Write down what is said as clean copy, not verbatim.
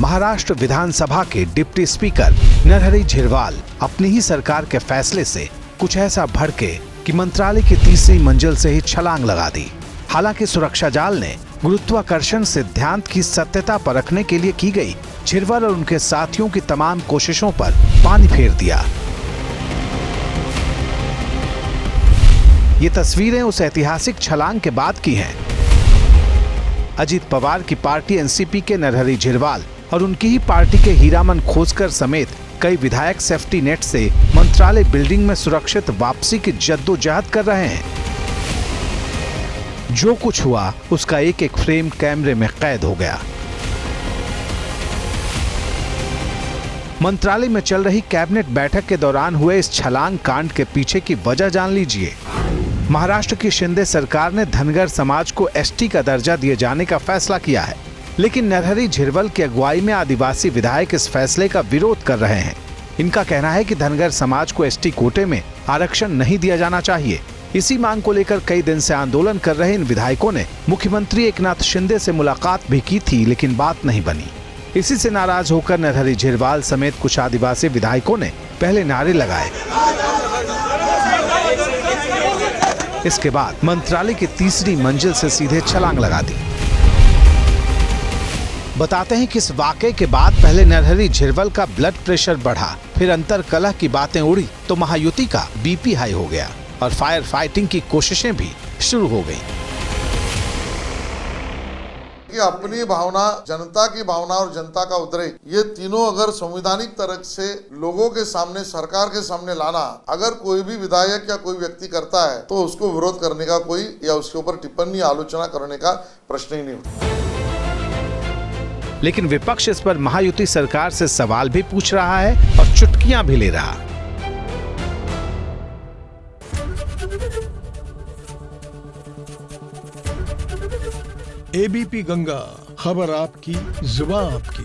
महाराष्ट्र विधानसभा के deputy speaker Narhari Zirwal अपनी ही सरकार के फैसले से कुछ ऐसा भड़के कि मंत्रालय की तीसरी मंजिल से ही छलांग लगा दी। हालांकि सुरक्षा जाल ने गुरुत्वाकर्षण सिद्धांत की सत्यता परखने के लिए की गई झिरवाल और उनके साथियों की तमाम कोशिशों पर पानी फेर दिया। ये तस्वीरें उस ऐतिहासिक छलांग के बाद की हैं। अजित पवार की पार्टी एनसीपी के नरहरी झिरवाल और उनकी ही पार्टी के हीरामन खोसकर समेत कई विधायक सेफ्टी नेट से मंत्रालय बिल्डिंग में सुरक्षित वापसी की जद्दोजहद कर रहे हैं। जो कुछ हुआ उसका एक एक फ्रेम कैमरे में कैद हो गया। मंत्रालय में चल रही कैबिनेट बैठक के दौरान हुए इस छलांग कांड के पीछे की वजह जान लीजिए। महाराष्ट्र की शिंदे सरकार ने धनगर समाज को एसटी का दर्जा दिए जाने का फैसला किया है, लेकिन नरहरी झिरवाल की अगुवाई में आदिवासी विधायक इस फैसले का विरोध कर रहे हैं। इनका कहना है कि धनगर समाज को एसटी कोटे में आरक्षण नहीं दिया जाना चाहिए। इसी मांग को लेकर कई दिन से आंदोलन कर रहे इन विधायकों ने मुख्यमंत्री एकनाथ शिंदे से मुलाकात भी की थी, लेकिन बात नहीं बनी। इसी से नाराज होकर नरहरी झिरवाल समेत कुछ आदिवासी विधायकों ने पहले नारे लगाए। इसके बाद मंत्रालय की तीसरी मंजिल से सीधे छलांग लगा दी। बताते हैं कि इस वाकये के बाद पहले नरहरी झिरवाल का ब्लड प्रेशर बढ़ा, फिर अंतर कलह की बातें उड़ी तो महायुति का बीपी हाई हो गया और फायर फाइटिंग की कोशिशें भी शुरू हो गई। कि अपनी भावना, जनता की भावना और जनता का उद्रेक, ये तीनों अगर संवैधानिक तरह से लोगों के सामने, सरकार के सामने लाना, अगर कोई भी विधायक या कोई व्यक्ति करता है तो उसको विरोध करने का कोई या उसके ऊपर टिप्पणी, आलोचना करने का प्रश्न ही नहीं उठता। लेकिन विपक्ष इस पर महायुति सरकार से सवाल भी पूछ रहा है और चुटकियां भी ले रहा। एबीपी गंगा, खबर आपकी, जुबान आपकी।